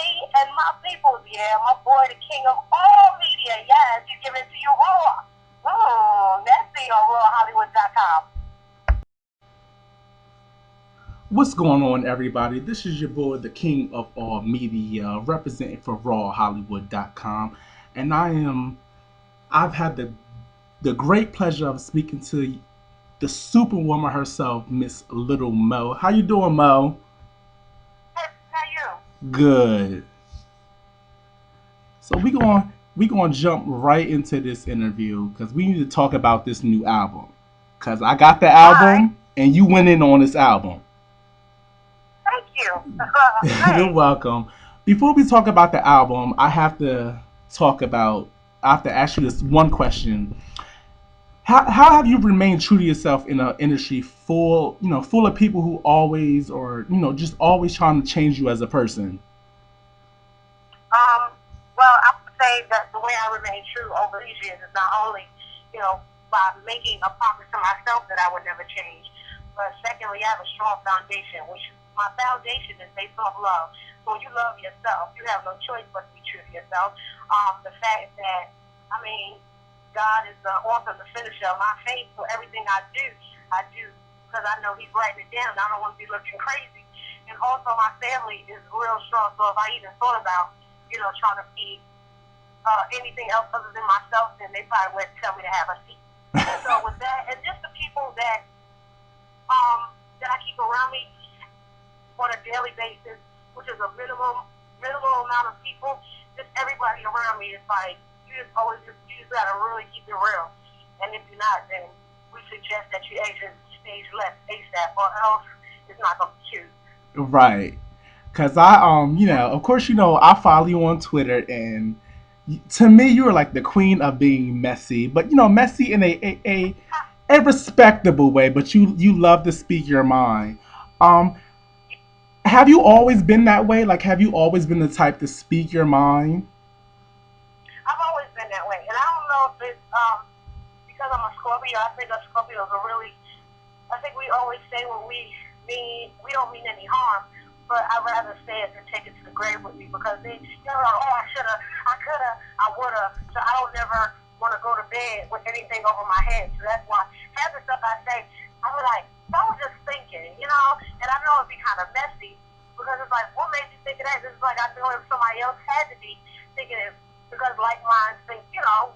and my peoples. Yeah, my boy, the king of all media. Yes, he's giving it to you raw. That's the rawhollywood.com. What's going on, everybody? This is your boy, the king of all media, representing for rawhollywood.com. And I've had the great pleasure of speaking to the superwoman herself, Miss Lil Mo. How you doing, Mo? Hey, how you? Good. So we going to jump right into this interview because we need to talk about this new album. Cause I got the All right. album and you went in on this album. Thank you. You're Hey. welcome. Before we talk about the album, I have to ask you this one question. How have you remained true to yourself in an industry full of people who always or just always trying to change you as a person? Um, well, I would say that the way I remain true over these years is not only, by making a promise to myself that I would never change, but secondly, I have a strong foundation, which my foundation is based off love. So when you love yourself, you have no choice but to be true to yourself. The fact that, I mean, God is the author and the finisher of my faith, so everything I do because I know He's writing it down. I don't want to be looking crazy. And also, my family is real strong. So if I even thought about trying to be anything else other than myself, then they probably wouldn't tell me to have a seat. So with that, and just the people that I keep around me on a daily basis, which is a minimal amount of people, just everybody around me is like you just gotta really keep it real. And if you're not, then we suggest that you exit stage left ASAP, or else it's not gonna be cute. Right. Cause of course, I follow you on Twitter, and to me, you're like the queen of being messy, but messy in a respectable way. But you love to speak your mind. Um, have you always been that way? Like, have you always been the type to speak your mind? I've always been that way, and I don't know if it's because I'm a Scorpio. I think us Scorpios are really. I think we always say what we mean. We don't mean any harm, but I'd rather say it than take it to the grave with me because they're like, oh, I shoulda, I coulda, I woulda. So I don't never want to go to bed with anything over my head. So that's why half the stuff I say, I'm like, I was just thinking, and I know it'd be kind of messy because it's like, what made you think of that? This is like I know if somebody else had to be thinking it because like minds think,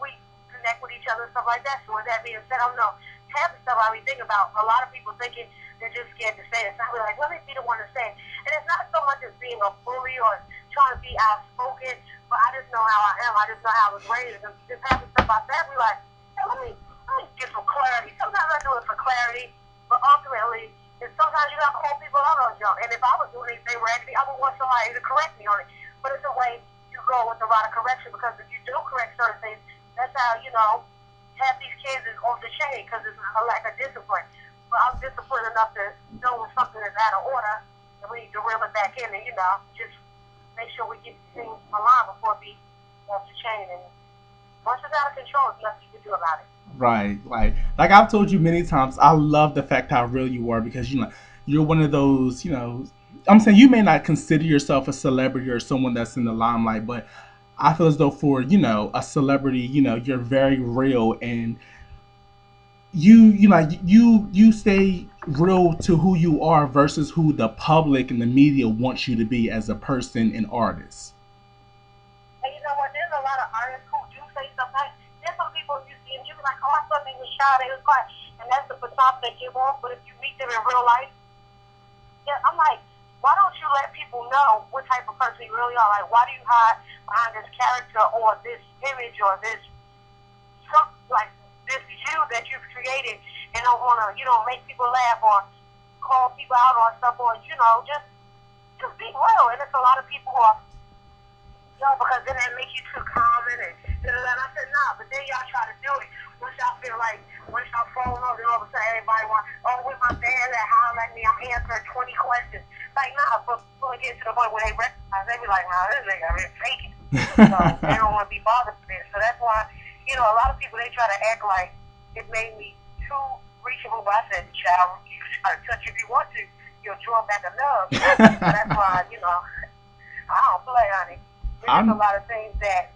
we connect with each other and stuff like that. So with that being said, I don't know. Half the stuff I be thinking about, a lot of people thinking they're just scared to say it. So I be like, let me be the one to say it. And it's not so much as being a bully or trying to be outspoken, but I just know how I am. I just know how I was raised. And just half the stuff I said, I be like, hey, let me get some clarity. Sometimes I do it for clarity, but ultimately, sometimes you gotta call people out on junk. And if I was doing anything raggedy, I would want somebody to correct me on it. But it's a way you go with a lot of correction because if you do correct certain things, that's how half these kids is off the chain because it's a lack of discipline. But I'm disciplined enough to know when something is out of order and we need to reel it back in and just make sure we get things aligned before it be off the chain. And once it's out of control, there's nothing you can do about it. Right. Like I've told you many times, I love the fact how real you are because you're one of those. I'm saying you may not consider yourself a celebrity or someone that's in the limelight, but I feel as though for a celebrity, you're very real and you stay real to who you are versus who the public and the media wants you to be as a person and artist. And you know what? There's a lot of artists who do say stuff like, there's some people you see and you be like, oh, I thought they was shy, they was quiet. And that's the facade they give off. But if you meet them in real life, yeah, I'm like, why don't you let people know what type of person you really are? Like, why do you hide behind this character or this image or this something like this you that you've created and don't want to, make people laugh or call people out on stuff or, just be real. And it's a lot of people who are because then that makes you too common and I said, nah, but then y'all try to do it. Once y'all fall over, then all of a sudden everybody wants, oh, with my band that holler at me, I'm answering 20 questions. Like, nah, but when it gets to the point where they recognize, they be like, nah, this nigga, I'm faking. So they don't want to be bothered with it. So that's why, a lot of people, they try to act like it made me too reachable. But I said, child, you can try to touch if you want to. You'll draw back a nub. So that's why, I don't don't play, honey. There's just a I'm lot of things that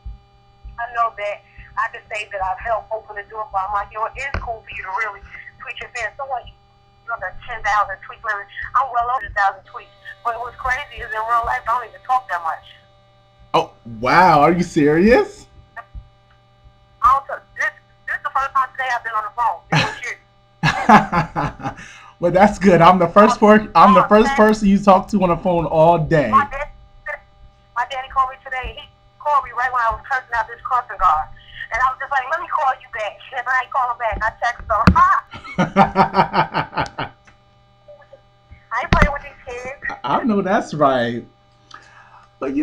I know that I can say that I've helped open the door for. I'm like, it is cool for you to really tweet your fans. Someone, the 10,000 tweets, I'm well over 1,000 tweets. But what's crazy is in real life, I don't even talk that much. Oh wow, are you serious? I don't talk, this is the first time today I've been on the phone. It was you. Well, that's good. I'm the first person you talk to on the phone all day. My daddy called me today. He called me right when I was cursing out this crossing guard. And I was just like, let me call you back. And I ain't call him back. I text him, I ain't playing with these kids. I know that's right. But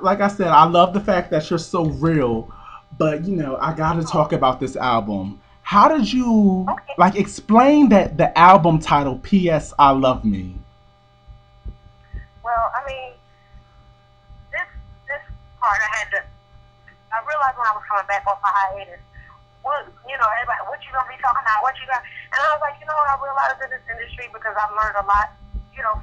like I said, I love the fact that you're so real. But I got to talk about this album. How did you Okay. like explain that the album title "P.S. I Love Me"? Well, I mean, this part I had to. I realized when I was coming back off my hiatus, everybody, what you gonna be talking about? What you got? And I was like, what I realized in this industry because I've learned a lot,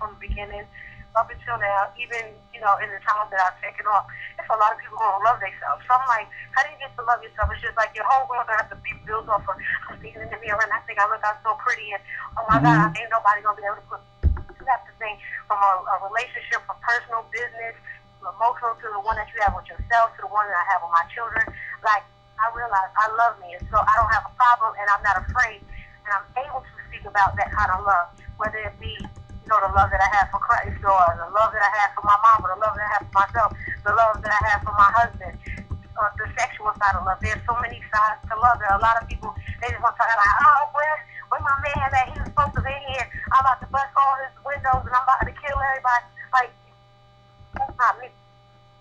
from the beginning up until now, even in the time that I've taken off, it's a lot of people who don't love themselves. So I'm like, how do you get to love yourself? It's just like your whole world has to be built off of I'm speaking in the mirror and I think I look out so pretty and oh my Hmm. God, ain't nobody gonna be able to put. You have to think from a relationship, from personal business, from emotional to the one that you have with yourself, to the one that I have with my children. Like I realize I love me, and so I don't have a problem, and I'm not afraid, and I'm able to speak about that kind of love, whether it be the love that I have for Christ, or the love that I have for my mom, or the love that I have for myself, the love that I have for my husband, the sexual side of love. There's so many sides to love that a lot of people they just want to talk about. Oh, where my man at? He was supposed to be here. I'm about to bust all his windows, and I'm about to kill everybody. Like that's not me.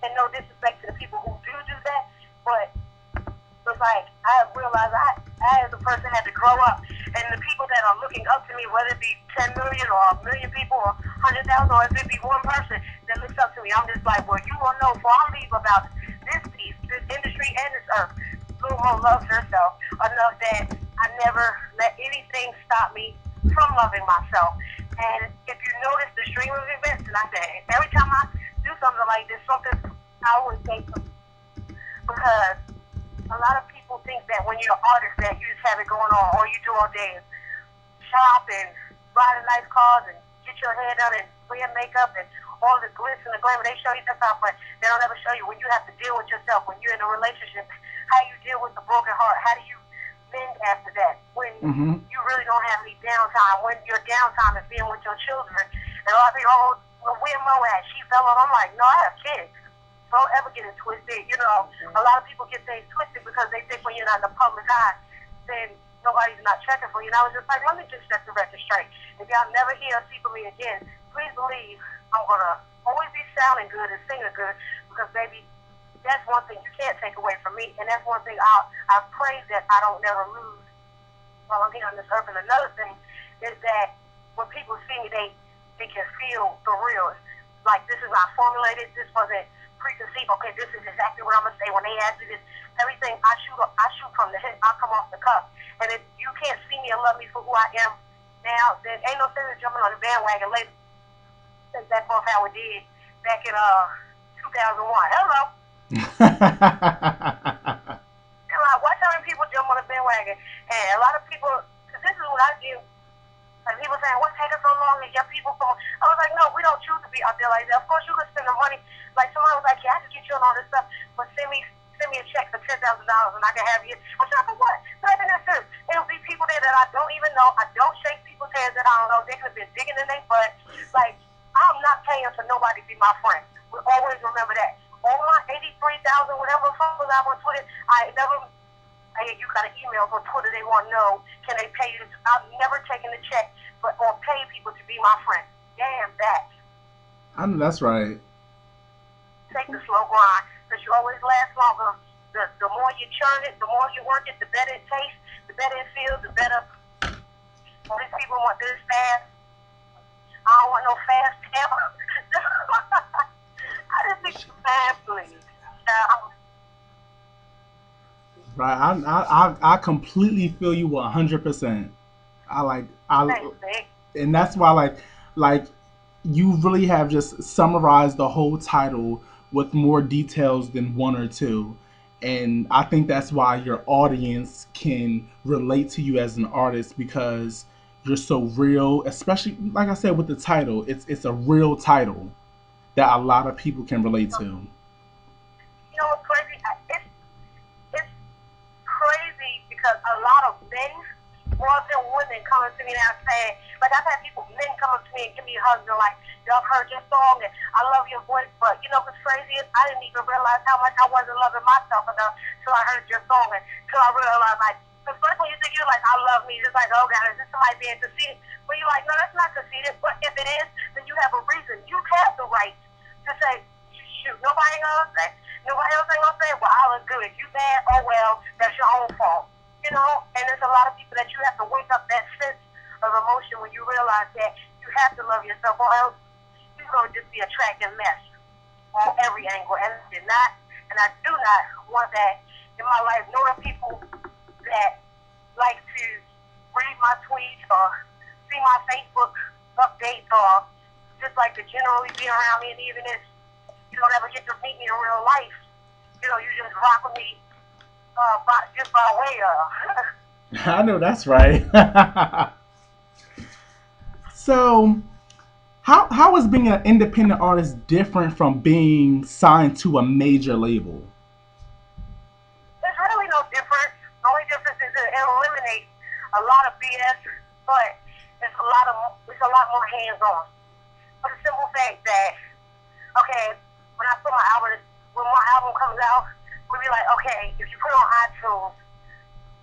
And no disrespect to the people who do that, but it's like I realized I as a person had to grow up, and the people that are looking up to me, whether it be 10 million or a million people or 100,000, or if it be one person that looks up to me, I'm just like, well, you will know before I leave about this piece, this industry, and this earth. Lil Mo loves herself enough that I never let anything stop me from loving myself. And if you notice the stream of events, and I say every time I do something like this, something I always say because a lot of people think that when you're an artist that you just have it going on, all you do all day is shop and ride in nice cars and get your hair done and wear makeup and all the glitz and the glamour. They show you that stuff, but they don't ever show you when you have to deal with yourself, when you're in a relationship, how you deal with the broken heart, how do you mend after that, when Hmm. you really don't have any downtime, when your downtime is being with your children. And a lot of people, oh, well, where Mo at? She fell on. I'm like, no, I have kids. Don't ever get it twisted. A lot of people get things twisted because they think when you're not in the public eye, then nobody's not checking for you. And I was just like, let me just set the record straight. If y'all never hear or see from me again, please believe I'm going to always be sounding good and singing good because, baby, that's one thing you can't take away from me. And that's one thing I pray that I don't never lose while I'm here on this earth. And another thing is that when people see me, they can feel the real. Like, this is not formulated. This wasn't preconceived. Okay, this is exactly what I'm gonna say when they ask me this. Everything I shoot from the hip. I come off the cuff. And if you can't see me and love me for who I am now, then ain't no sense in jumping on the bandwagon later. Since that's both how it did back in 2001. Hello. And watch how many people jump on the bandwagon. And a lot of people, because this is what I do. And people saying, what's taking so long to get people from? I was like, no, we don't choose to be out there like that. Of course, you could spend the money. Like somebody was like, yeah, I can get you on all this stuff, but send me a check for $10,000 and I can have you. I said, for what? Not even that serious. There'll be people there that I don't even know. I don't shake people's hands that I don't know. They could have been digging in their butt. Like, I'm not paying for nobody to be my friend. We always remember that. All my 83,000, whatever followers I have on Twitter, you got an email on Twitter, they want to know, can they pay you? I've never taken a check or pay people to be my friend. Damn that. I know that's right. Take the slow grind, because you always last longer. The more you churn it, the more you work it, the better it tastes, the better it feels, the better. All these people want this fast. I don't want no fast ever. I just think it's fast, please. Right. I completely feel you 100%. I like I Thanks, big. and that's why like you really have just summarized the whole title with more details than one or two. And I think that's why your audience can relate to you as an artist because you're so real, especially like I said with the title. It's a real title that a lot of people can relate to. You know what's crazy? It's crazy because a lot of men, more than women, coming to me now saying, like I've had people, men come up to me and give me hugs and like, yo, I've heard your song and I love your voice, but you know what's crazy is I didn't even realize how much I wasn't loving myself enough till I heard your song and till I realized like, because first when you think you're like, I love me, it's like, oh God, is this somebody being conceited? But you're like, no, that's not conceited, but if it is, then you have a reason. You have the right to say, shoot, nobody ain't gonna say, nobody else ain't gonna say, well, I was good. You mad, oh well, that's your own fault. You know, and there's a lot of people that you have to wake up that sense of emotion when you realize that you have to love yourself or else you're going to just be attracting mess on every angle. And I did not, and I do not want that in my life. Nor people that like to read my tweets or see my Facebook updates or just like to generally be around me, and even if you don't ever get to meet me in real life, you know, you just rock with me just by way of. I know that's right. So, how is being an independent artist different from being signed to a major label? There's really no difference. The only difference is that it eliminates a lot of BS, but it's a lot more hands on. For the simple fact that, okay, when my album comes out, we'll be like, okay, if you put it on iTunes,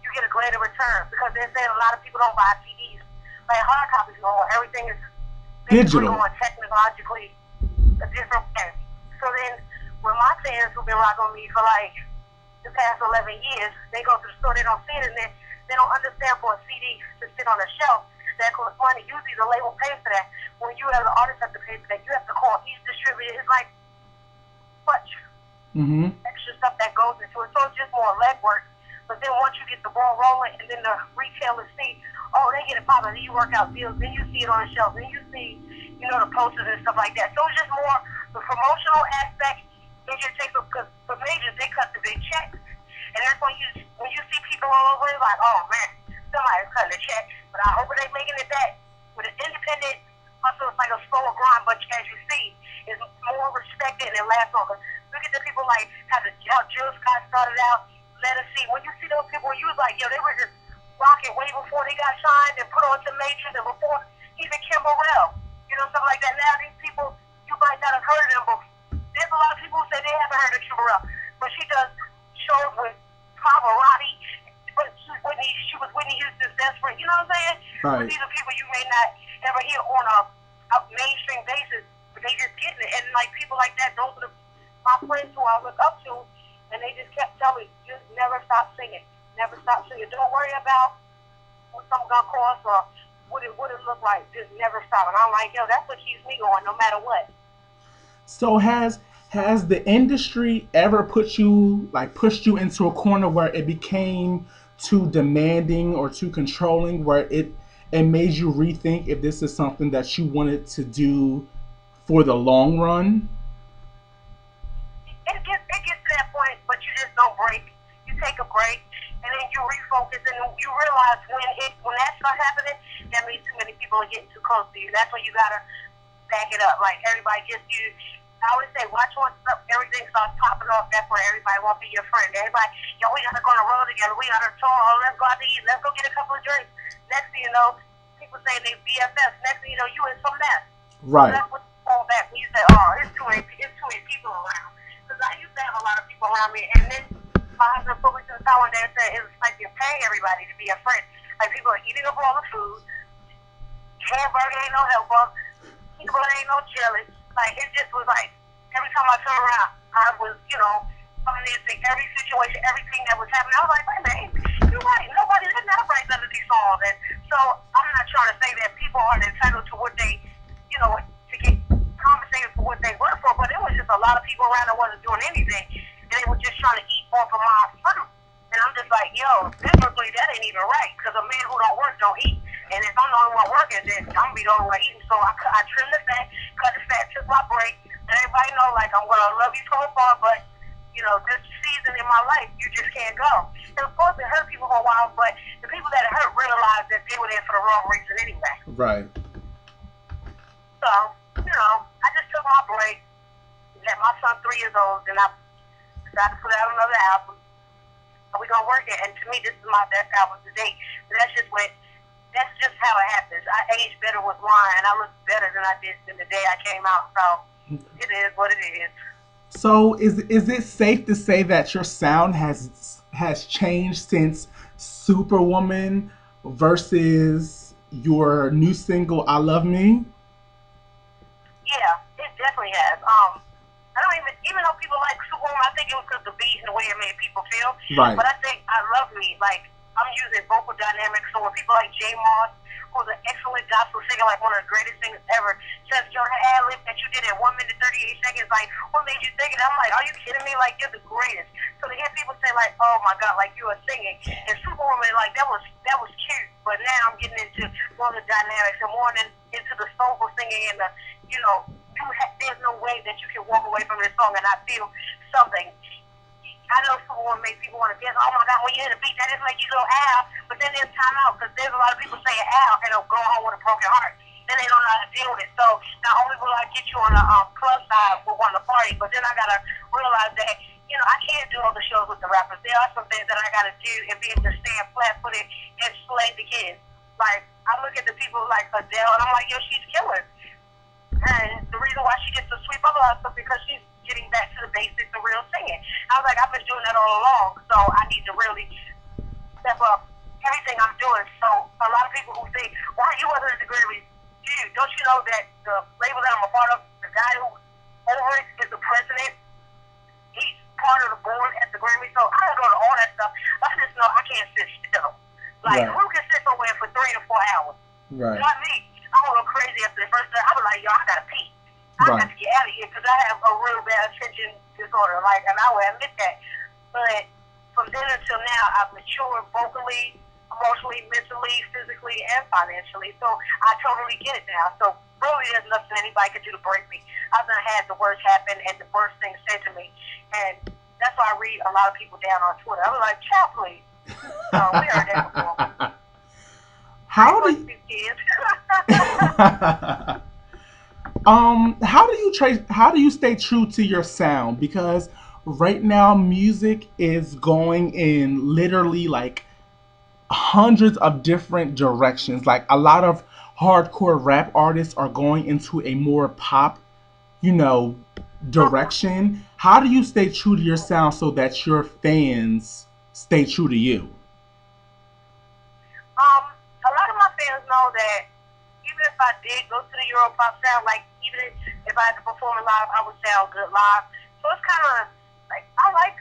you get a greater return because they're saying a lot of people don't buy CDs. Like hard copies no more. Everything is basically Digital. going technologically a different way. So then when my fans who've been rocking with me for like the past 11 years, they go to the store, they don't see it, and then they don't understand for a CD to sit on a shelf that costs money. Usually the label pays for that. When you as an artist have to pay for that, you have to call each distributor. It's like much extra stuff that goes into it. So it's just more legwork. But then once you get the ball rolling and then the retailers see, oh, they get it popping, then you work out deals, then you see it on the shelf, then you see, you know, the posters and stuff like that. So it's just more the promotional aspect. It just takes, because for majors, they cut the big checks. And that's when you see people all over, it's like, oh man, somebody's cutting a check. But I hope they're making it back. With an independent hustle, it's like a slower grind, but as you see, it's more respected and it lasts longer. Look at the people like how Jill Scott started out. Let us see. When you see those people, you was like, yo, they were just rocking way before they got signed and put on to majors and before even Kim Burrell. You know, something like that. Now these people, you might not have heard of them, but there's a lot of people who say they haven't heard of Kim Burrell. But she does shows with Pavarotti, but she was Whitney Houston's best friend. You know what I'm saying? Right. But these are people you may not ever hear on a mainstream basis, but they just getting it. And like people like that, those are my friends who I look up to, and they just kept telling me, just never stop singing. Never stop singing. Don't worry about what something's gonna cost or what it look like. Just never stop. And I'm like, yo, that's what keeps me going, no matter what. So has the industry ever pushed you into a corner where it became too demanding or too controlling, where it made you rethink if this is something that you wanted to do for the long run? It gets to that point, but you just don't break. You take a break, and then you refocus, and you realize when that starts happening, that means too many people are getting too close to you. That's when you gotta back it up. Like everybody gets you. I always say, watch once everything starts popping off. That's where everybody won't be your friend. Everybody, yo, we gotta go on the road together. We gotta tour. Oh, let's go out to eat. Let's go get a couple of drinks. Next thing you know, people say they BFFs. Next thing you know, you in some mess. Right. That's what you fall back when you say, oh, it's too many people around. Because I used to have a lot of people around me, and then my husband put me to the side one day and said, it was like you're paying everybody to be a friend. Like people are eating up all the food. Hamburger ain't no helper. People ain't no jelly. Like it just was like every time I turned around, I was, you know, financing every situation, everything that was happening. I was like, wait a minute, you're right. Nobody didn't have rights under these songs. And so I'm not trying to say that people aren't entitled to what they, you know, to get compensated for what they work for, but it was just a lot of people around that wasn't doing anything, and they were just trying to eat off of my fruit. And I'm just like, yo, biblically, that ain't even right, because a man who don't work don't eat. And if I'm the only one working, then I'm gonna be the only one eating. So I trimmed the fat, cut the fat, took my break, let everybody everybody know, like, I'm gonna love you from afar, but you know, this season in my life, you just can't go. And of course, it hurt people for a while, but the people that it hurt realized that they were there for the wrong reason anyway. Right. So, you know, I just took my break, let my son 3 years old, and I decided to put out another album. And we're gonna work it. And to me, this is my best album to date. But that's just how it happens. I aged better with wine, and I look better than I did than the day I came out. So it is what it is. So is it safe to say that your sound has changed since Superwoman versus your new single I Love Me? Yeah, it definitely has. I don't even though people like Superwoman, I think it was because the beat and the way it made people feel. Right. But I think I Love Me, like, I'm using vocal dynamics. So when people like J Moss, who's an excellent gospel singer, like one of the greatest singers ever, says, "Yo, the ad lib that you did in 1 minute 38 seconds, like, what made you think it?" I'm like, "Are you kidding me? Like, you're the greatest." So to hear people say, like, "Oh my God, like you are singing," and Superwoman, like that was cute. But now I'm getting into more of the dynamics and more into the soulful singing and the, you know, there's no way that you can walk away from this song and not feel something. I know Superwoman makes people want to dance. Oh my God, when you hear the beat, that just makes you go ow. But then there's time out because there's a lot of people saying ow and they'll go home with a broken heart. Then they don't know how to deal with it. So not only will I get you on the club side with one to party, but then I gotta realize that, you know, I can't do all the shows with the rappers. There are some things that I gotta do and be able to stand flat footed and slay the kids. Like I look at the people like Adele and I'm like, yo, she's killer. And the reason why she gets to sweep up a lot of stuff because she's getting back to the basics of real singing. I was like, I've been doing that all along, so I need to really step up everything I'm doing. So a lot of people who say, why you wasn't at the Grammys? Dude, don't you know that the label that I'm a part of, the guy who over it is the president? He's part of the board at the Grammys, so I don't go to all that stuff. I just know I can't sit still. Like, right. Who can sit somewhere for 3 to 4 hours? Right. Not me. I'm gonna go crazy after the first time. I was like, yo, I gotta pee. I Right. got to get out of here because I have a real bad attention disorder. Like, and I will admit that. But from then until now, I've matured vocally, emotionally, mentally, physically, and financially. So I totally get it now. So really, there's nothing anybody can do to break me. I've done had the worst happen and the worst things said to me, and that's why I read a lot of people down on Twitter. I was like, child, please. So we heard that before. How do you... how do you stay true to your sound? Because right now music is going in literally like hundreds of different directions. Like a lot of hardcore rap artists are going into a more pop, you know, direction. How do you stay true to your sound so that your fans stay true to you? A lot of my fans know that even if I did go to the Europop sound, like even if I had to perform it live, I would sound good live. So it's kind of like I like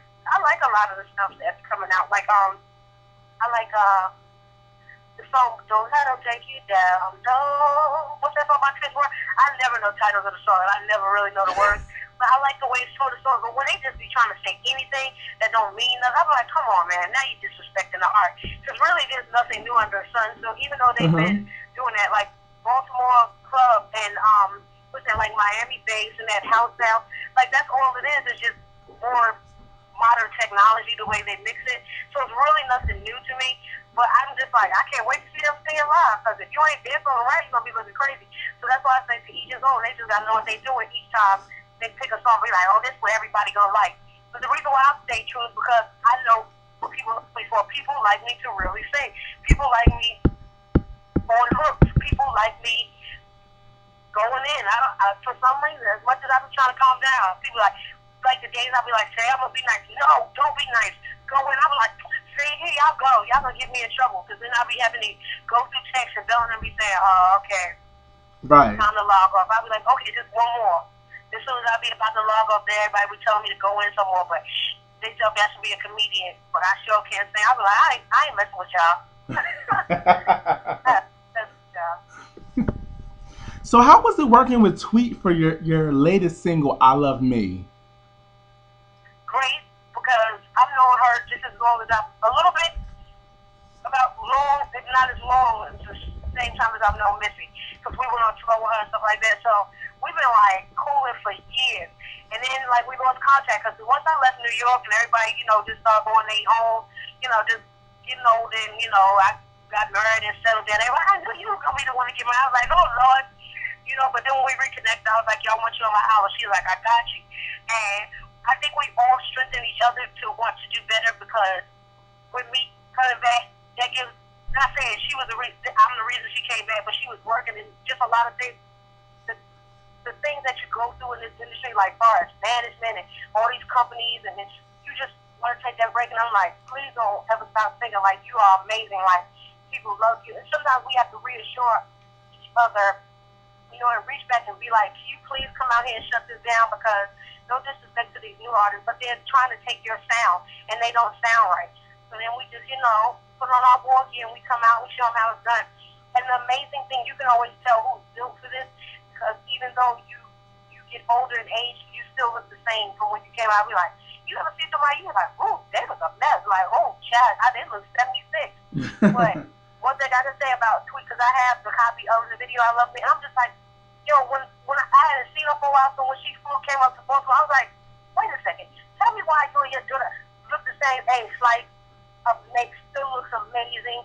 a lot of the stuff that's coming out. Like I like the song "Don't Let 'Em Take You Down." No, what's that song by Chris Ward? I never know titles of the song, and I never really know the words. But I like the way it's told the song. But when they just be trying to say anything that don't mean nothing, I'm like, come on, man, now you're disrespecting the art. Because really, there's nothing new under the sun. So even though they've been doing that, like Baltimore Club and what's that, like Miami bass and that house sound, like that's all it is just more modern technology, the way they mix it. So it's really nothing new to me. But I'm just like, I can't wait to see them singing live. Because if you ain't dancing on the right, you're going to be looking crazy. So that's why I say to each his own. They just got to know what they're doing each time they pick a song. Be like, oh, this is what everybody going to like. But the reason why I stay true is because I know for people like me to really sing. People like me on hooks. People like me going in. For some reason, as much as I've been trying to calm down, people like the days I'll be like, say, I'm going to be nice. No, don't be nice. Go in. I'll be like, see, here y'all go. Y'all going to get me in trouble. Because then I'll be having to go through text and Bella and be saying, oh, okay. Right. Time to log off. I'll be like, okay, just one more. As soon as I be about to log off there, everybody be telling me to go in some more. But they tell me I should be a comedian. But I sure can't sing. I'll be like, I ain't messing with y'all. So how was it working with Tweet for your latest single, I Love Me? Great, because I've known her just as long as a little bit, about long, if not as long, as the same time as I've known Missy. Because we went on tour with her and stuff like that. So we've been like cooling for years. And then, like, we lost contact because once I left New York and everybody, just started going their own, just getting older and, I got married and settled down. Everybody, I knew you were going to be the one to get married. I was like, oh, Lord. But then when we reconnected, I was like, yo, I want you on my house. She was like, I got you. And I think we all strengthen each other to want to do better because with me coming back, that gives, not saying she was I'm the reason she came back, but she was working in just a lot of things. The things that you go through in this industry, like far as management and all these companies, and you just want to take that break. And I'm like, please don't ever stop thinking like you are amazing, like people love you. And sometimes we have to reassure each other, and reach back and be like, can you please come out here and shut this down because no disrespect to these new artists, but they're trying to take your sound and they don't sound right. So then we just, put on our war gear and we come out and we show them how it's done. And the amazing thing, you can always tell who's built for this because even though you get older in age, you still look the same from when you came out. We're like, you ever see somebody, you're like, ooh, they look a mess. Like, oh, child, they look 76. But one thing I can say about Tweet, because I have the copy of the video, I Love Me, and I'm just like, when I hadn't seen her for a while, so when she came up to Baltimore, I was like, wait a second, tell me why you and your daughter look the same age, like, still looks amazing.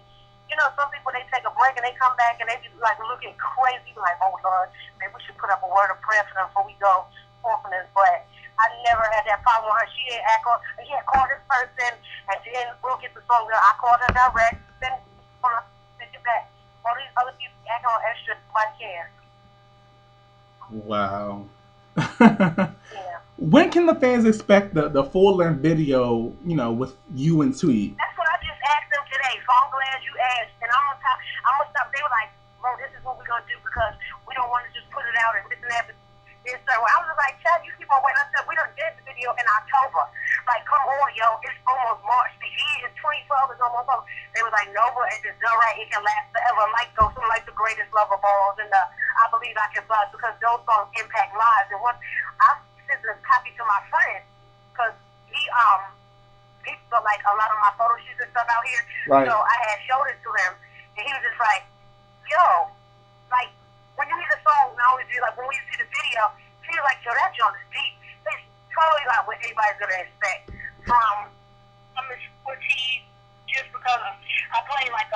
Some people, they take a break and they come back and they be like looking crazy, like, oh Lord, maybe we should put up a word of prayer for them before we go forth from this. But I never had that problem with her. She didn't call this person and then we'll get the song. I called her direct, then send it back. All these other people acting on extra, I care. Wow. Yeah. When can the fans expect the full-length video, with you and Tweet? That's what I just asked them today, so I'm glad you asked. And I'm gonna stop. They were like, bro, this is what we're gonna do because we don't want to just put it out and this and that. So I was like, Chad, you keep on waiting. I said, we done did the video in October. Like, come on, yo, it's almost March. The year is 2012 is almost over. They were like, no, but it's just all right. It can last forever. Like the greatest love of all, and I Believe I Can Fly, because those songs impact lives. And once I sent the copy to my friend, because he put like a lot of my photo shoots and stuff out here. Right. So I had showed it to him, and he was just like, yo, like, when you hear the song, I always be like, when we see the video, he was like, yo, that joint is deep. It's totally not what anybody's going to expect from Miss 14, just because I play like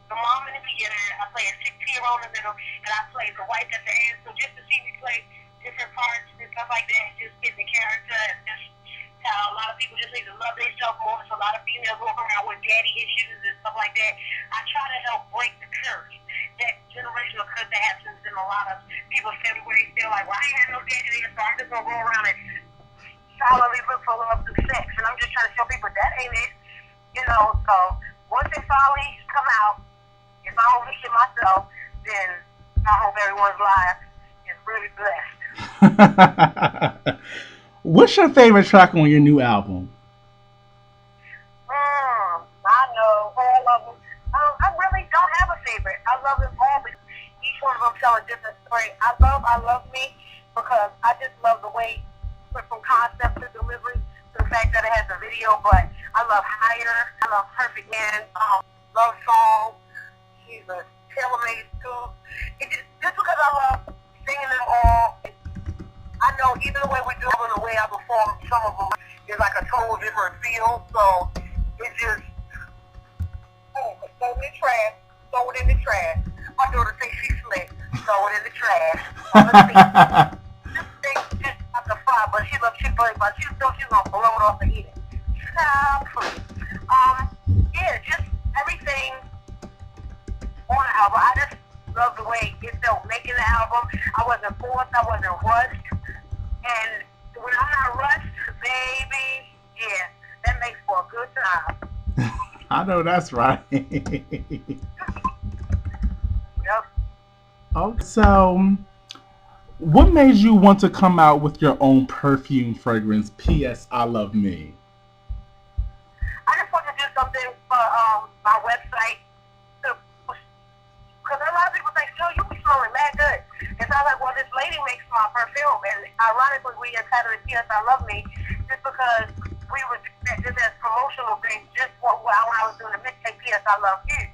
the mom in the beginning, I play a 16-year-old in the middle, and I play the wife at the end. So just to see me play different parts and stuff like that, just get the character, and just how a lot of people just need to love themselves more. So a lot of females walk around with daddy issues and stuff like that. I try to help break the curse, that generational curse that happens in a lot of people's family where they feel like, well, I ain't had no daddy there, so I'm just going to go around and solidly look for love through sex. And I'm just trying to show people that ain't it. So once it finally come out, if I don't reach it myself, then I hope everyone's life is really blessed. What's your favorite track on your new album? I know all of them. I really don't have a favorite. I love them all because each one of them tell a different story. I love me because I just love the way from concept to delivery to the fact that it has a video. But I love Higher. I love Perfect Man. Love Song. She's a tailor-made too. Just because I love singing them all. I know even the way we do them, the way I perform some of them is like a total different feel. So it's just, throw it in the trash. Throw it in the trash. My daughter thinks she's slick. Throw it in the trash. Just not the fire, but she thought she's gonna blow it off the head. Yeah, just everything on the album. I just love the way it felt making the album. I wasn't forced. I wasn't rushed. And when I'm not rushed, baby, yeah, that makes for a good time. I know that's right. Yep. Oh, so what made you want to come out with your own perfume fragrance, P.S. I Love Me? I just want to do something for my website. Because a lot of people think, yo, you be smelling mad good. And so I was like, well, this lady makes my perfume. And ironically, we entitled it P.S. I Love Me just because we were just as promotional things, just when I was doing the mixtape P.S. I Love You.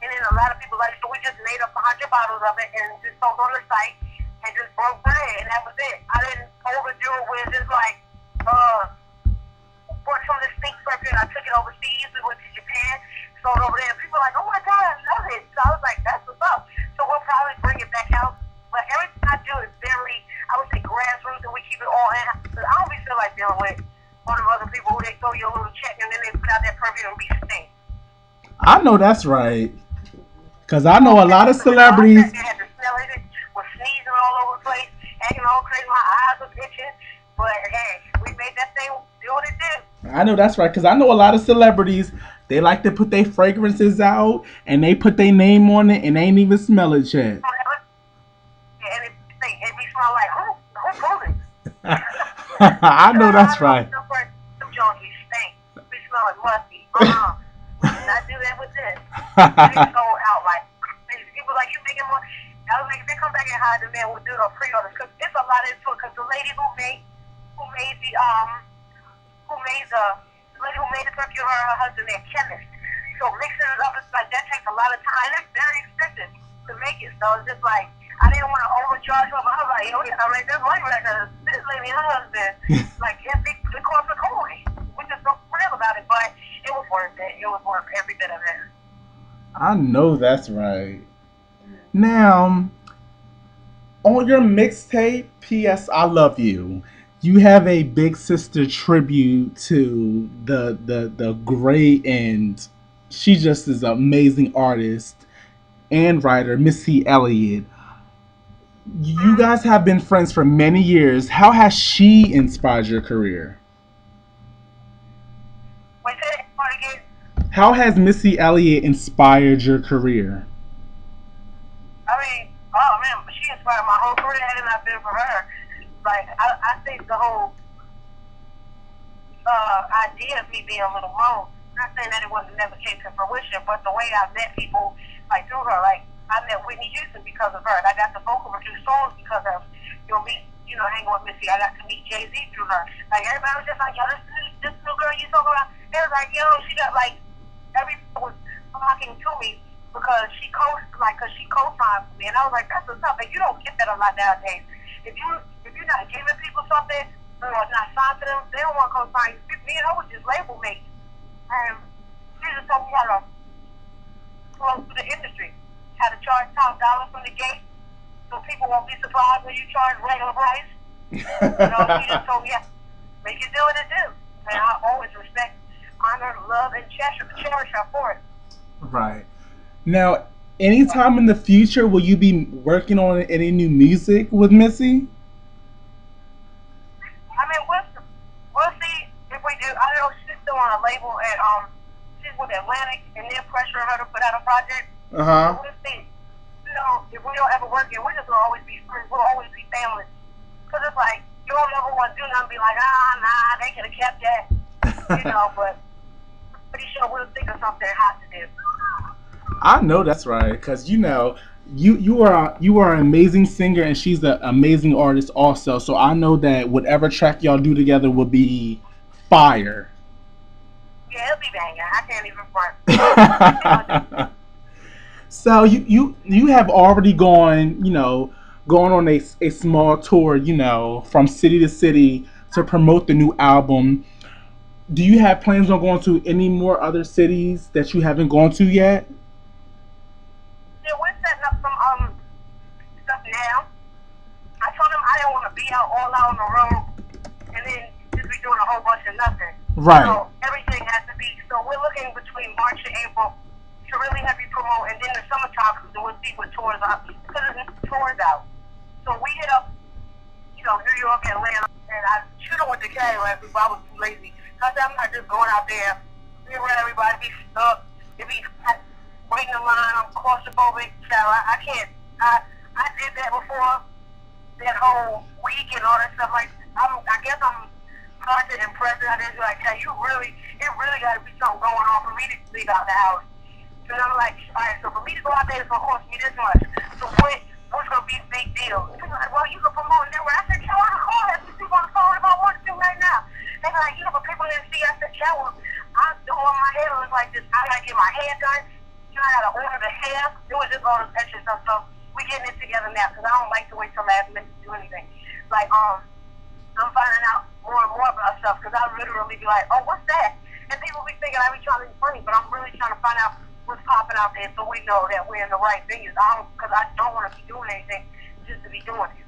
And then a lot of people like, so we just made up 100 bottles of it and just sold on the site. and just broke bread, and that was it. I didn't overdo it with just like, bought some of this pink perfume, I took it overseas, we went to Japan, sold over there, and people were like, oh my God, I love it. So I was like, that's what's up. So we'll probably bring it back out. But everything I do is very, I would say grassroots, and we keep it all in. Because I don't really feel like dealing with one of other people who they throw you a little check and then they put out that perfume and be stink. I know that's right. Because I know a lot of celebrities. They had to smell it, was sneezing all over the place, acting all crazy, my eyes was itching. But hey, we made that thing do what it did. I know that's right. Because I know a lot of celebrities, they like to put their fragrances out and they put their name on it and they ain't even smell it yet. And it be smell like, who pulled it? I know that's right. Some Jones be stink. We smell like musty. Not do that with this. They go out like people like you making more. I was like, if they come back and hire the man, we'll do it on pre-orders because it's a lot into it. Because the lady who made the perfume, her and her husband, they're chemists. So mixing it up, it's like that takes a lot of time. And it's very expensive to make it. So it's just like I didn't want to overcharge her, but I was like, oh yeah, I made this money right now. This lady and her husband, like it cost a coin. We just so real about it, but it was worth it. It was worth every bit of it. I know that's right. Now, on your mixtape, P.S. I Love You, you have a Big Sister tribute to the great, and she just is an amazing artist and writer, Missy Elliott. You guys have been friends for many years. How has she inspired your career? Wait, say that part again. How has Missy Elliott inspired your career? I mean, oh man, she inspired my whole career had it not been for her. Like, I think the whole idea of me being Lil Mo, not saying that it wasn't never came to fruition, but the way I met people, like through her, like I met Whitney Houston because of her, and I got the vocal produce songs because of, me, hanging with Missy. I got to meet Jay-Z through her. Like, everybody was just like, yo, this new girl you talking about, they was like, yo, she got like, everybody was flocking to me because she co-signed for me, and I was like, that's what's up, and you don't get that a lot nowadays. If you're not giving people something or not signed to them, they don't want to co-sign. Me and her was just label mates, and she just told me how to flow through the industry, how to charge top dollar from the gate, so people won't be surprised when you charge regular price. She just told me, yeah, make it do what it do, and I always respect, honor, love, and cherish her for it. Right. Now, anytime in the future, will you be working on any new music with Missy? I mean, we'll see if we do. I know she's still on a label, and she's with Atlantic, and they're pressuring her to put out a project. So we'll see. If we don't ever work, we're just gonna always be friends. We'll always be family. Cause it's like you don't ever want to do nothing. Be like, nah, they could have kept that. But pretty sure we'll think of something hot to do. I know that's right, cause you are an amazing singer and she's an amazing artist also. So I know that whatever track y'all do together will be fire. Yeah, it'll be banging. I can't even front. So you have already going on a small tour, from city to city to promote the new album. Do you have plans on going to any more other cities that you haven't gone to yet? Yeah, we're setting up some stuff now. I told him I didn't want to be all out on the road and then just be doing a whole bunch of nothing. Right. So everything has to be. So we're looking between March and April to really have you promote, and then the summertime, we'll see what tours out because it's tours out. So we hit up, New York, Atlanta, and I should have went to Cali last week, but I was too lazy. I said I'm not just going out there, be around everybody, be stuck, it be waiting in line. I'm claustrophobic, so I can't. I did that before, that whole week and all that stuff. Like I guess I'm hard to impress. I just like, hey, it really got to be something going on for me to leave out the house. And I'm like, all right, so for me to go out there, it's gonna cost me this much. So what's gonna be a big deal? People are like, well, you can promote network. I said, I can call that people on the phone if I want to right now. They be like, but people didn't see. I said, I'm doing my hair. It was like this. I gotta get my hair done. I gotta order the hair. It was just all this extra stuff. So we getting it together now because I don't like to wait till last minute to do anything. Like, I'm finding out more and more about stuff because I literally be like, oh, what's that? And people be thinking I be trying to be funny, but I'm really trying to find out what's popping out there so we know that we're in the right venues. Because I don't want to be doing anything just to be doing it.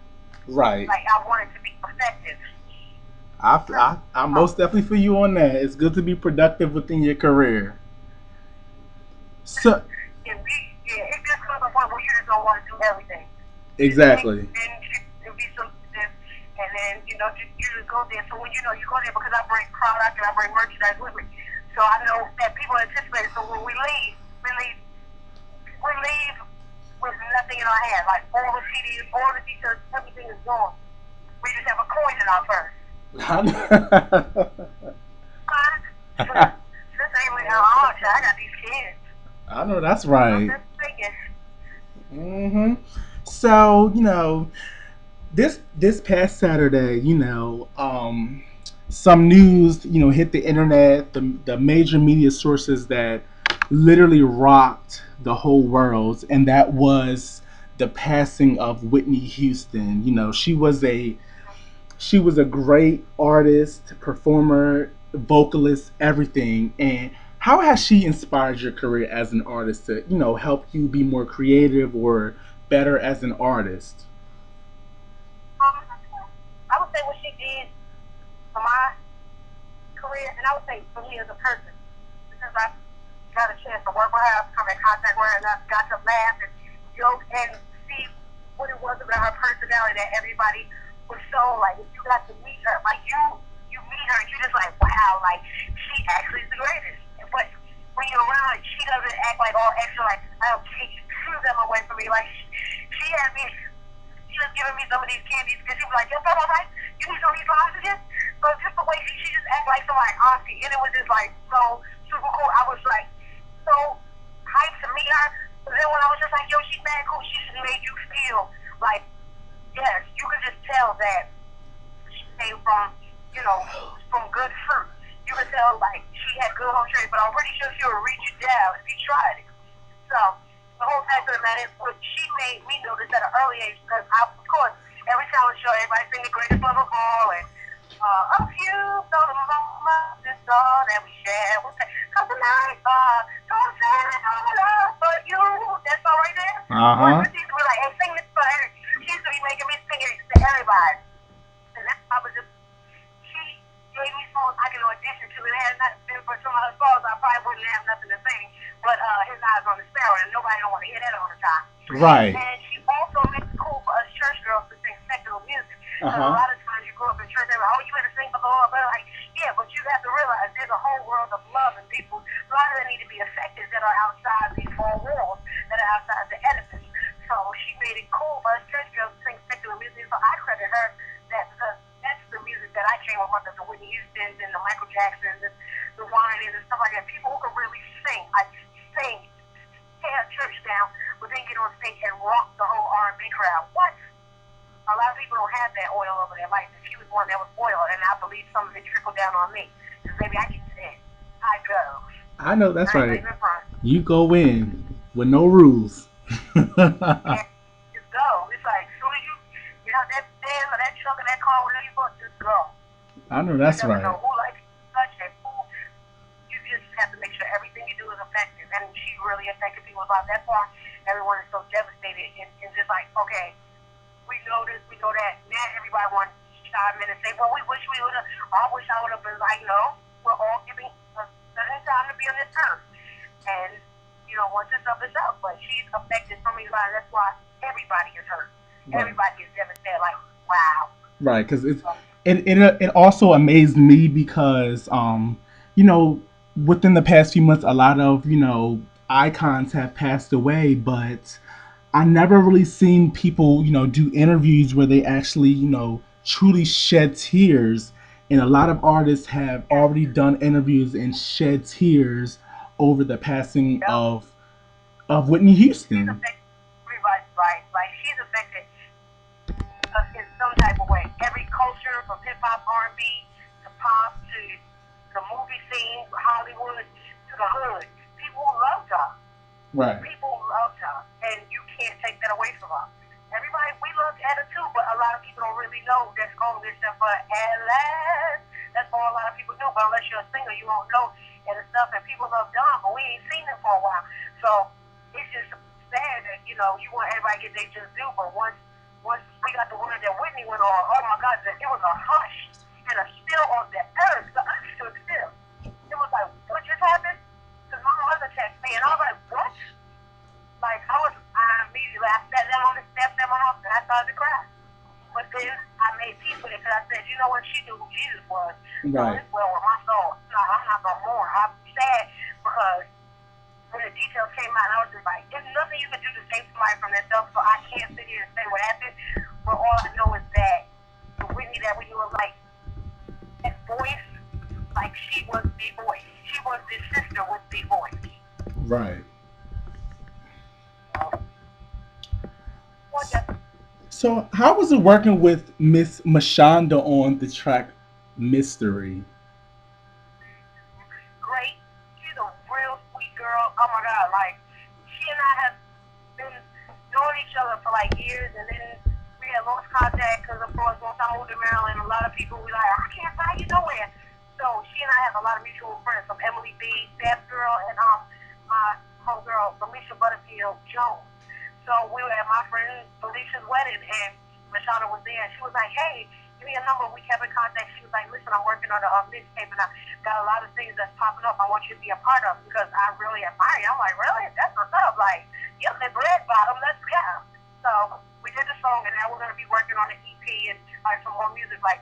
Right. Like, I want it to be effective. I most definitely feel you on that. It's good to be productive within your career. So It just comes to a point where you just don't want to do everything. exactly. Then it'll be something, and then you just go there. So when you go there because I bring product and I bring merchandise with me. So I know that people anticipate. So when we leave with nothing in our hand. Like all the CDs, all the t-shirts, everything is gone. We just have a coin in our purse. This ain't like I got these kids. I know that's right. I'm just thinking. So this past Saturday, some news, hit the internet, the major media sources that literally rocked the whole world, and that was the passing of Whitney Houston. She was a great artist, performer, vocalist, everything. And how has she inspired your career as an artist to, help you be more creative or better as an artist? I would say what she did for my career, and I would say for me as a person, because I got a chance to work with her, come in contact with her, and I got to laugh and joke and see what it was about her personality that everybody was so like. If you got to meet her, like you meet her, and you just like, wow, like she actually is the greatest. But when you're around, she doesn't act like all extra, like I'll take them away from me. Like she had me. She was giving me some of these candies because she was like, "Yo, that all right? You need some of these lozenges?" But just the way she just act like somebody auntie, and it was just like so super cool. I was like so hyped to meet her. But then when I was just like, "Yo, she's mad cool," she just made you feel like, yes, you could just tell that she came from good fruit. You could tell like she had good home training, but I'm pretty sure she would read you down if you tried it. So the whole fact of the matter is, what she made me notice at an early age, because of course, every talent show, everybody sing the greatest love of all, and a few so the moment is all that we share. We'll say, cause tonight, don't say all love but you. That song right there. She used to be like, hey, sing this for her. She used to be making me sing it to everybody. And that's I was just, she gave me songs I can audition to. It had not been for some of her songs, I probably wouldn't have nothing to sing. But His Eyes on the Sparrow, and nobody don't want to hear that all the time. Right. And she also makes it cool for us church girls to sing secular music. Because a lot of times you grow up in church, they're like, oh, you better sing for the Lord. But like, yeah, but you have to realize there's a whole world of love and people. A lot of them need to be effective that are outside these four walls, that are outside the edifice. So she made it cool for us church girls to sing secular music. So I credit her that, because that's the music that I came up with, the Whitney Houstons and the Michael Jacksons and the Winans and stuff like that. People who can really sing, like sing, tear church down, but then get on stage and rock the whole R&B crowd. What? A lot of people don't have that oil over their life, and she was one that was oiled, and I believe some of it trickled down on me. Because maybe I get to that. I go. I know that's right. You go in with no rules. Yeah, just go. It's like, as soon as you know that van or that truck or that car, whatever you want, just go. I know that's you right. Know who likes such and who. You just have to make sure everything you do is effective, and she really affected people about that part. Everyone is so devastated, and just like, okay, we know this, we know that. Now everybody wants to chime in and say, well, we wish we would have, I wish I would have been like, no, we're all giving a certain time to be on this earth. And, once it's up, it's up. But she's affected so many lives. That's why everybody is hurt. Right. Everybody is devastated. Like, wow. Right, because it also amazed me because, within the past few months, a lot of, icons have passed away, but I never really seen people, do interviews where they actually, truly shed tears. And a lot of artists have already done interviews and shed tears over the passing of Whitney Houston. She's affected everybody's life. Like, she's affected us in some type of way. Every culture, from hip hop, R&B, to pop, to the movie scene, Hollywood, to the hood. People loved her. Right. People loved her, and you can't take that away from her. we know that Skull gets there for at last. That's all a lot of people do, but unless you're a singer, you won't know and stuff. And people love Don, but we ain't seen him for a while. So it's just sad that, you know, you want everybody to get their just due, but once we got the word that Whitney went on, oh my God, it was a hush and a still on the earth. The earth stood still. It was like, what just happened? Because my mother texted me, and I was like, what? Like, I immediately, I sat down on the steps in my house, and I started to cry. But then I made peace with it, because I said, you know what, she knew who Jesus was. Right. So it's well with my soul. No, I'm not going to mourn. I'm sad, because when the details came out, I was just like, there's nothing you can do to save somebody from themselves, so I can't sit here and say what happened. But all I know is that the Whitney that we knew was like, that voice, like she was the voice. She was the sister with the voice. Right. So how was it working with Miss Mashonda on the track Mystery? Great. She's a real sweet girl. Oh my God, like she and I have been knowing each other for like years, and then we had lost contact because, of course, once I moved to Maryland, a lot of people were like, I can't find you nowhere. So she and I have a lot of mutual friends, from Emily B, Stab's girl, and my homegirl, Alicia Butterfield Jones. So we were at my friend Alicia's wedding, and Mashonda was there, and she was like, hey, give me a number. We kept in contact. She was like, listen, I'm working on a mixtape, and I got a lot of things that's popping up I want you to be a part of, because I really admire you. I'm like, really? That's what's up. Like, you're the bread bottom. Let's go. So we did the song, and now we're going to be working on an EP and like some more music. Like,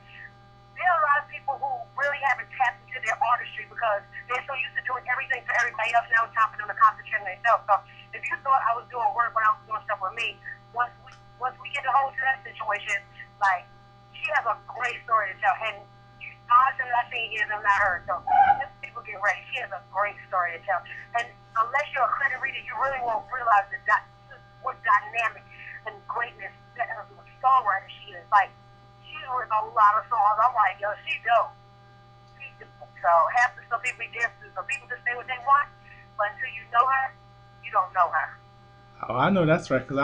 there are a lot of people who really haven't tapped into their artistry because they're so used to doing everything for everybody else. Now it's time for them to concentrate on themselves. So if you thought I was doing work when I was doing stuff with me, once we get the whole to that situation, like, she has a great story to tell. And honestly, I seen ears and not heard. So just people get ready. She has a great story to tell. And unless you're a credit reader, you really won't realize what dynamic and greatness that of a songwriter she is. Like, she's written a lot of songs. I'm like, yo, she dope. She dope. So half the stuff people be different. So people just say what they want, but until you know her, you don't know her. Oh, I know that's right, because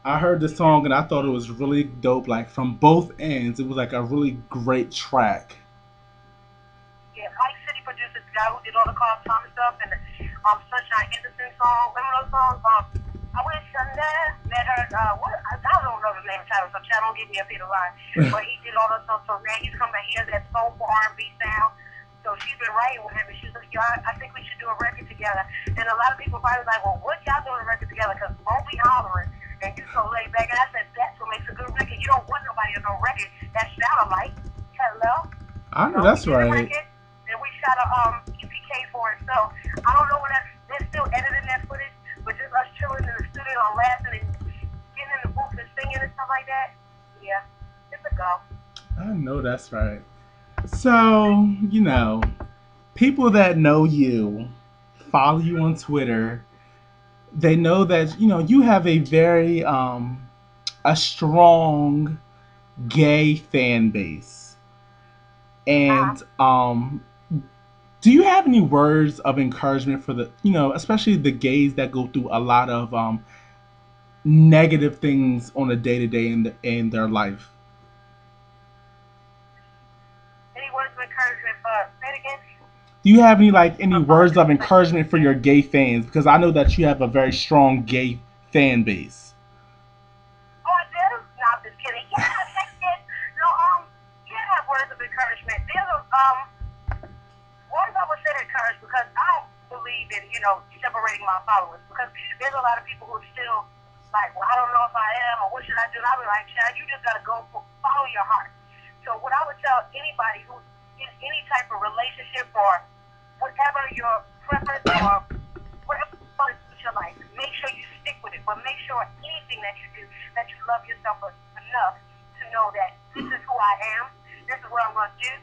I heard the song and I thought it was really dope. Like from both ends, it was like a really great track. Yeah, Mike City produced the guy who did all the Carl Thomas stuff and the Sunshine Anderson song. Remember those songs? I wish I met her. I don't know the name of the title, so Chad don't give me a bit of line. But he did all those songs. So now he's coming back. He has that soulful R&B sound. So she's been writing with him, and she's like, yo, I think we should do a record together. And a lot of people probably like, well, what y'all doing a record together? Because won't be hollering, and you so laid back. And I said, that's what makes a good record. You don't want nobody on no record that sound alike. Hello? I know that's right. Record, and we shot a EPK for it. So I don't know when they're still editing that footage, but just us chilling in the studio and laughing and getting in the booth and singing and stuff like that. Yeah, it's a go. I know that's right. So, people that know you, follow you on Twitter, they know that, you have a very, a strong gay fan base. And, do you have any words of encouragement for the, especially the gays that go through a lot of, negative things on a day to day in their life? Any words of encouragement for say it again? Do you have any words of encouragement for your gay fans? Because I know that you have a very strong gay fan base. Oh, I do? No, I'm just kidding. Yeah, I did. No, yeah, I have words of encouragement. There's words I would say to encourage, because I don't believe in, separating my followers, because there's a lot of people who are still like, well, I don't know if I am, or what should I do? And I'll be like, Chad, you just got to follow your heart. So what I would tell anybody who's in any type of relationship or whatever your preference or whatever is your life, make sure you stick with it. But make sure anything that you do, that you love yourself enough to know that this is who I am, this is what I'm going to do.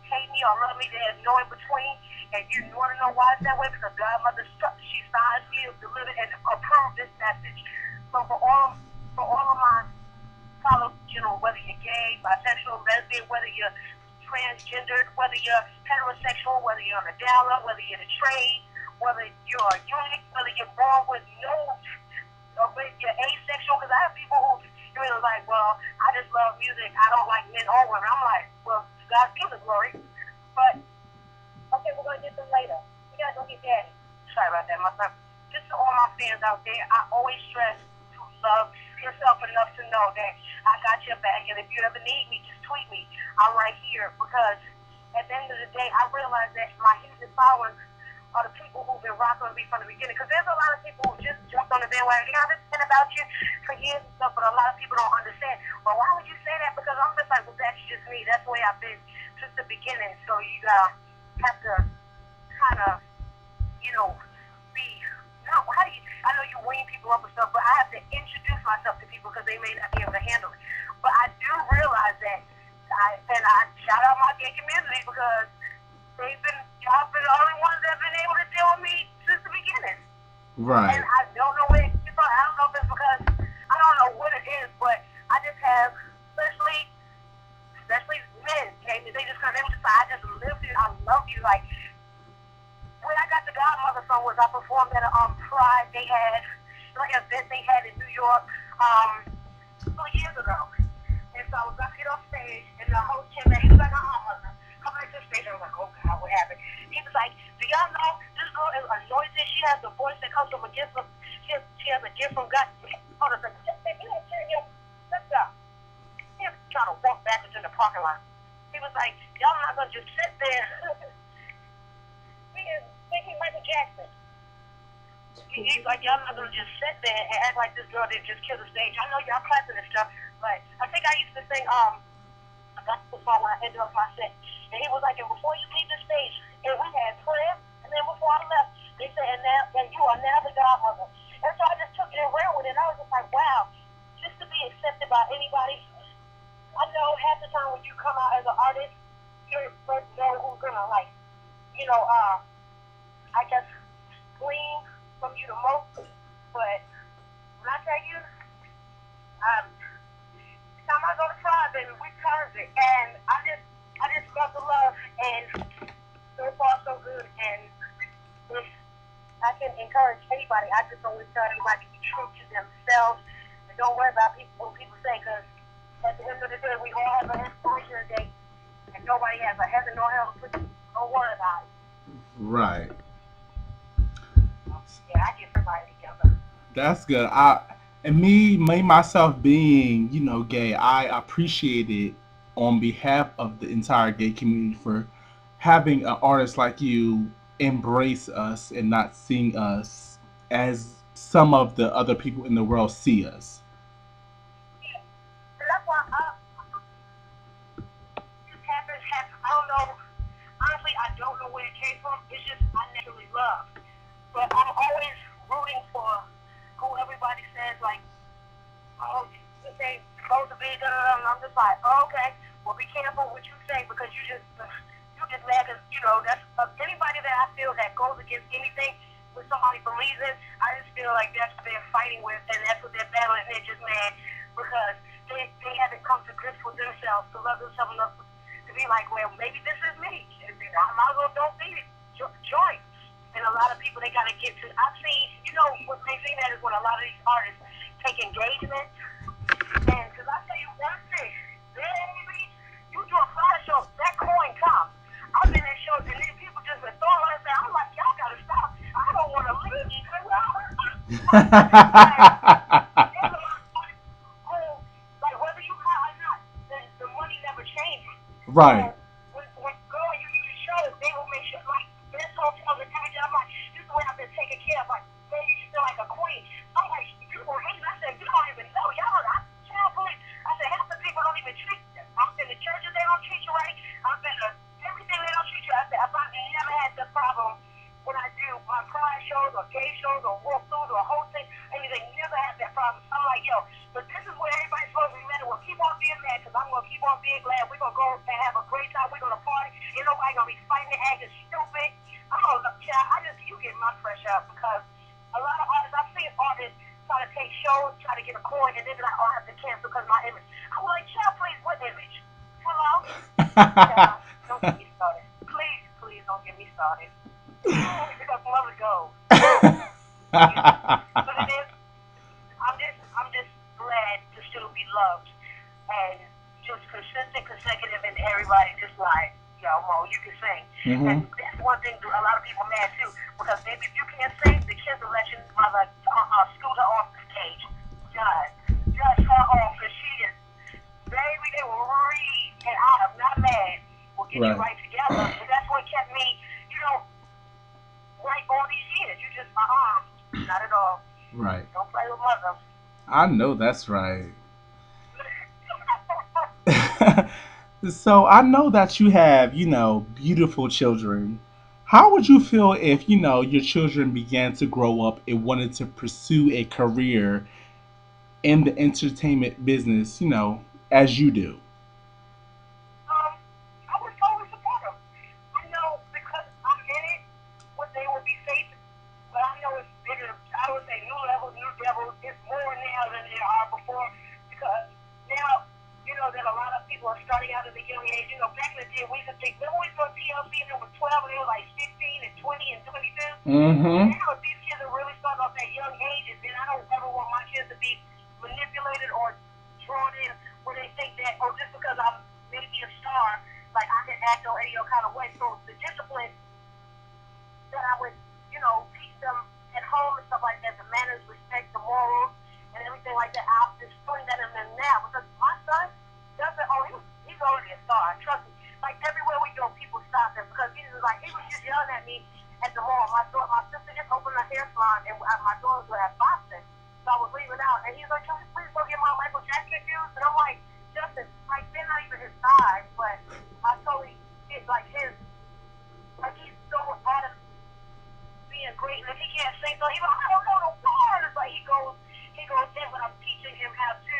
Hate me or love me, there's no in between. And you want to know why it's that way? Because Godmother, she signed, sealed, delivered, and approved this message. So for all of my follow, whether you're gay, bisexual, lesbian, whether you're transgendered, whether you're heterosexual, whether you're on a down low, whether you're in a trade, whether you're a eunuch, whether you're born with no, or whether you're asexual, because I have people who like, well, I just love music. I don't like men or women. I'm like, well, to God be the glory. But okay, we're gonna get them later. We gotta go get daddy. Sorry about that, my son. Just to all my fans out there, I always stress to love yourself enough to know that I got your back, and if you ever need me, just tweet me. I'm right here because at the end of the day, I realize that my hidden followers are the people who've been rocking with me from the beginning. Because there's a lot of people who just jumped on the bandwagon. Yeah, I've been about you for years and stuff, but a lot of people don't understand. Well, why would you say that? Because I'm just like, well, that's just me. That's the way I've been since the beginning. So you have to kind of, be, no, how do you, I know you wean people up and stuff, but I have to introduce myself to people because they may not be able to handle it. But I do realize that, and I shout out my gay community because y'all been the only ones that have been able to deal with me since the beginning. Right. And I don't know where it came from. I don't know if it's because, I don't know what it is, but I just have, especially men, they just come in and say, I just live you, I love you, like, when I got the Godmother song was I performed at a Pride they had, like an event they had in New York 2 years ago. And so I was about to get off stage, and the host came back. He was like, mother, come back to the stage. I was like, oh God, what happened? He was like, do y'all know this girl is anointed? She has a voice that comes from a gift from, she has a gift from God. Hold on a second. Let's go. He was trying to walk backwards in the parking lot. He was like, y'all not going to just sit there. He is thinking Michael Jackson. He's like, y'all not gonna just sit there and act like this girl didn't just kill the stage. I know y'all clapping and stuff, but I think I used to sing a gospel song when I ended up my set. And he was like, and before you leave the stage, and we had prayer, and then before I left, they said, and you are now the Godmother. And so I just took it and ran with it, and I was just like, wow, just to be accepted by anybody. I know half the time when you come out as an artist, you're supposed to know who's gonna I guess glean from you the most. But when I tell you, every time I go to Pride, baby, we turned it, and I just love the love, and so far so good. And if I can encourage anybody, I just always tell everybody to be true to themselves and don't worry about what people say, because at the end of the day, we all have an expiration date, and nobody has a heaven nor hell to put you. Don't worry about it. Right. Yeah, I get everybody together. That's good. And me myself being, gay, I appreciate it on behalf of the entire gay community for having an artist like you embrace us and not seeing us as some of the other people in the world see us. Yeah. And that's why this happens. I don't know. Honestly, I don't know where it came from. It's just I naturally love. But I'm always rooting for who everybody says, like, oh, they supposed to be, and I'm just like, oh, okay, well, be careful what you say, because you just mad, because, that's anybody that I feel that goes against anything what somebody believes in, I just feel like that's what they're fighting with, and that's what they're battling, and they're just mad, because they haven't come to grips with themselves, to love themselves enough to be like, well, maybe this is me, and I might as well don't be it, join. And a lot of people, they got to get to, I've seen, what makes me mad is when a lot of these artists take engagement, and, because I tell you one thing, baby, you do a fire show, that coin comes. I've been at shows, and then people just been throwing us down. I'm like, y'all got to stop. I don't want to leave you, because like, whether you high or not, the money never changes. Right. So, when girl, you do the show, they will make sure, like, this hotel, the time, I'm like, this is what I've been taking care of. Like, man, you should feel like a queen. I'm like, people hate me. I said, you don't even know. Y'all, child police. I said, half the people don't even treat you. I've been to churches, they don't treat you right. I've been to everything, they don't treat you. I said, I've never had this problem when I do my pride shows or gay shows or walkthroughs or hosting, anything. Never had that problem. So I'm like, yo, but this is where everybody's supposed to be mad. Well, keep on being mad, because I'm going to keep on being glad. We're going to go and have a great time. We're going to party. Ain't nobody going to be fighting and acting stupid. I don't know, child. You get my fresh out, because a lot of artists, I've seen artists try to take shows, try to get a coin, and then like, oh, I have to cancel because of my image. I'm like, child, please, what image? Hello? Child, don't get me started. Please don't get me started. Because mother goes. But it is, I'm just glad to still be loved. and just consistent, consecutive, and everybody just like, yo, Mo, you can sing. And Mm-hmm. that's one thing a lot of people mad too, because maybe if you can't sing, the kids will let your mother scoot her off the stage. Just her off, because she is, baby, they will read, and I am not mad. We'll get you Right. right together. And that's what kept me, right all these years. You just, not at all. Right. Don't play with mother. I know that's right. So I know that you have, beautiful children. How would you feel if, your children began to grow up and wanted to pursue a career in the entertainment business, as you do? I would totally support them. I know because I'm in it, what they will be facing, but I know it's bigger. I would say new levels, new devils. It's more now than there are before, because now, that a lot of people are starting out at a young age. Back in the day, we used to think, remember we saw TLC and it was 12 and they were like 16 and 20 and 22? Mm-hmm. Now these kids are really starting off at young ages, and I don't ever want my kids to be manipulated or drawn in where they think that, oh, just because I'm maybe a star, like I can act on any kind of way. So the discipline that I would, teach them at home and stuff like that, the manners, respect, the morals, and everything like that, I'm instilling that in them now, because my son doesn't, he's already a star, trust me. Like everywhere we go, people stop him, because he was just yelling at me at the mall. My sister just opened a hair salon, and my daughters were at Boston. So I was leaving out, and he's like, can we please go get my Michael Jackson shoes? And I'm like, Justin, like, they're not even his size, but I totally, it's like he's so adamant being great, and if he can't sing, so he's like, I don't know the words. Like, he goes in, but I'm teaching him how to,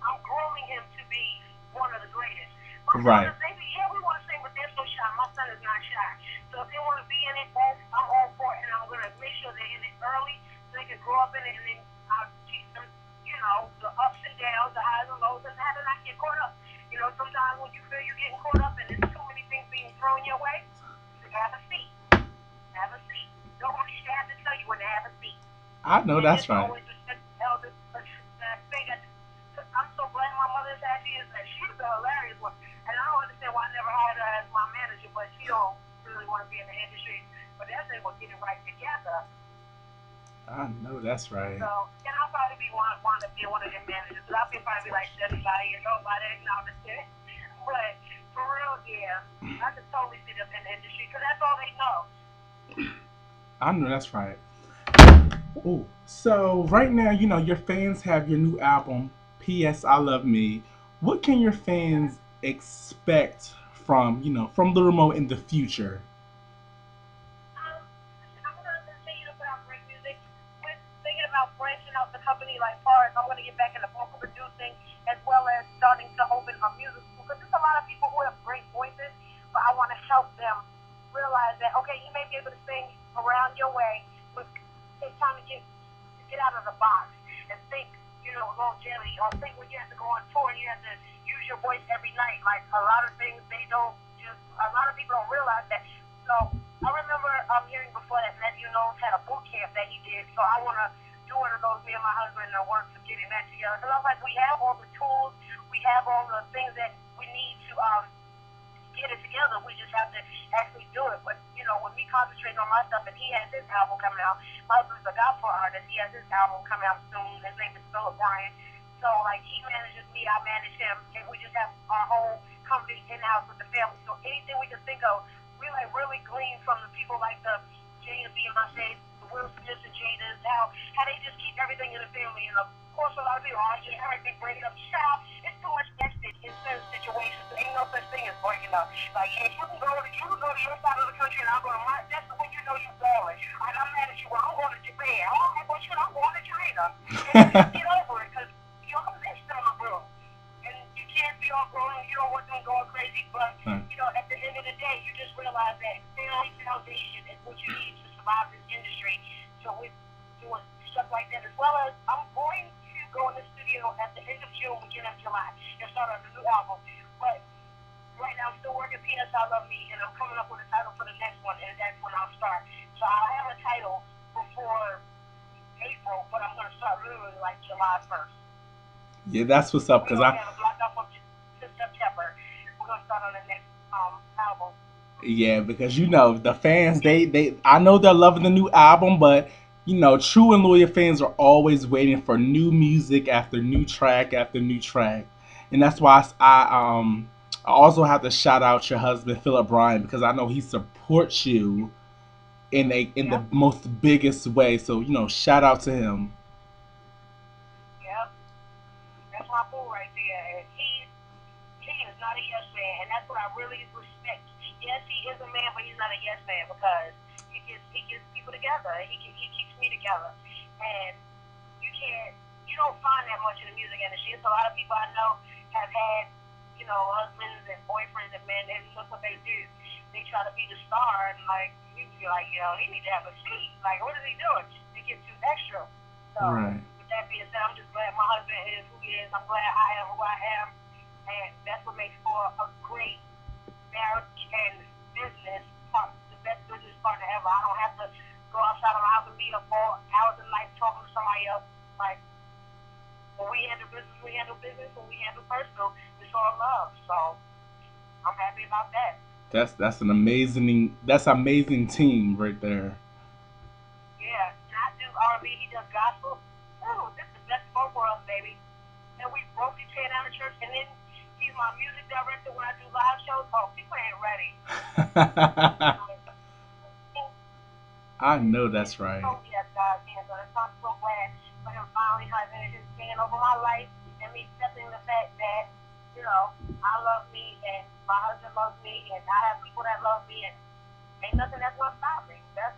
I'm grooming him to be one of the greatest. My Right. daughters, yeah, we want to sing, but they're so shy. My son is not shy. So if they want to be in it, I'm all for it, and I'm going to make sure they're in it early so they can grow up in it, and then I'll teach them, the ups and downs, the highs and lows, and how to not get caught up. Sometimes when you feel you're getting caught up and there's too many things being thrown your way, you have a seat. Have a seat. Nobody should have to tell you when to have a seat. I know And that's just right. always respect the elders. I'm so glad my mother's as she is, that she's a hilarious one. And I don't understand why I never hired her as my manager, but she don't really want to be in the industry. But that's they will get it right together. I know that's right. So, and I'll probably want to be one of their managers. Because I'll probably be like 75 years old by then. No, I'm just kidding. But for real, yeah, I could totally see them in the industry because that's all they know. I know that's right. Oh, so right now, your fans have your new album, P.S. I Love Me. What can your fans expect from Lil Mo in the future? I'm going to continue to put out great music. We're thinking about branching out the company like far as I'm going to get back into vocal producing as well as starting to open a music school. Because there's a lot of people who have great voices, but I want to help them realize that, okay, you may be able to sing around your way, but it's time to get out of the box and think, longevity, or think when you have to go on tour and you have to use your voice every night. Like a lot of things, a lot of people don't realize that. So I remember hearing before that Matthew Knowles had a boot camp that he did. So I want to do one of those. Me and my husband are working to getting that together. Because I was like, we have all the tools, we have all the things that we need to get it together. We just have to actually do it. But with me concentrating on my stuff, and he has his album coming out. My husband's a gospel artist. He has his album coming out soon. His name is Philip Bryan. So like he manages me, I manage him, and we just have our whole company in house with the family. So anything we can think of, we like really glean from the people like the Jay and Beyonce, the Will Smith and Jada's, how they just keep everything in the family. And of course, a lot of people, everything breaking up. Child, it's too much vested in certain situations. There ain't no such thing as breaking up. Like, yeah, you can go to your side of the country and I'll go to my. That's when you know you're balling. Like, I'm mad at you. Well, I'm going to Japan. Oh, well, shit, I'm going to China. And just get over it, because you're this summer, bro. And you can't be all grown. You don't want them going crazy, but at the end of the day, you just realize that family foundation is what you need to survive this industry. So we're doing stuff like that, as well as I'm going to go in the studio at the end of June, beginning of July, and start on a new album. But right now, I'm still working P.S. I Love Me, and I'm coming up with a title for the next one, and that's when I'll start. So I'll have a title before April, but I'm going to start literally like July 1st. Yeah, that's what's up. We Cause already I, have a block up to September. We're gonna start on the next album. yeah, because the fans, I know they're loving the new album, but true and loyal fans are always waiting for new music after new track after new track, and that's why I also have to shout out your husband Philip Bryan because I know he supports you in the Yep, most biggest way. So shout out to him. yep. That's my boo right there, and he is not a yes man, and that's what I really respect. Yes, he is a man, but he's not a yes man because he gets people together. He keeps me together, and you don't find that much in the music industry. It's a lot of people I know have had husbands and boyfriends and men, and look what they do. They try to be the star, and like you be like, he need to have a seat. Like, what is he doing? They get too extra. So Right. with that being said, I'm just glad my husband is who he is. I'm glad I am who I am, and that's what makes for a great marriage and business part, the best business partner ever. I don't have to go outside of my house and meet up 4 hours a night talking to somebody else. Like, when we handle business, we handle business. When we handle personal, it's all love. So I'm happy about that. That's amazing team right there. Yeah, and I do R&B. He does gospel. Ooh, this is the best of both worlds, baby. And we broke his head out of church, and then he's my music director when I do live shows. Oh, people ain't ready. I know that's right. Oh, yes, God, hands on it. So I'm so glad for him finally having his hand over my life and me accepting the fact that, I love me and my husband loves me and I have people that love me and ain't nothing that's gonna stop me. That's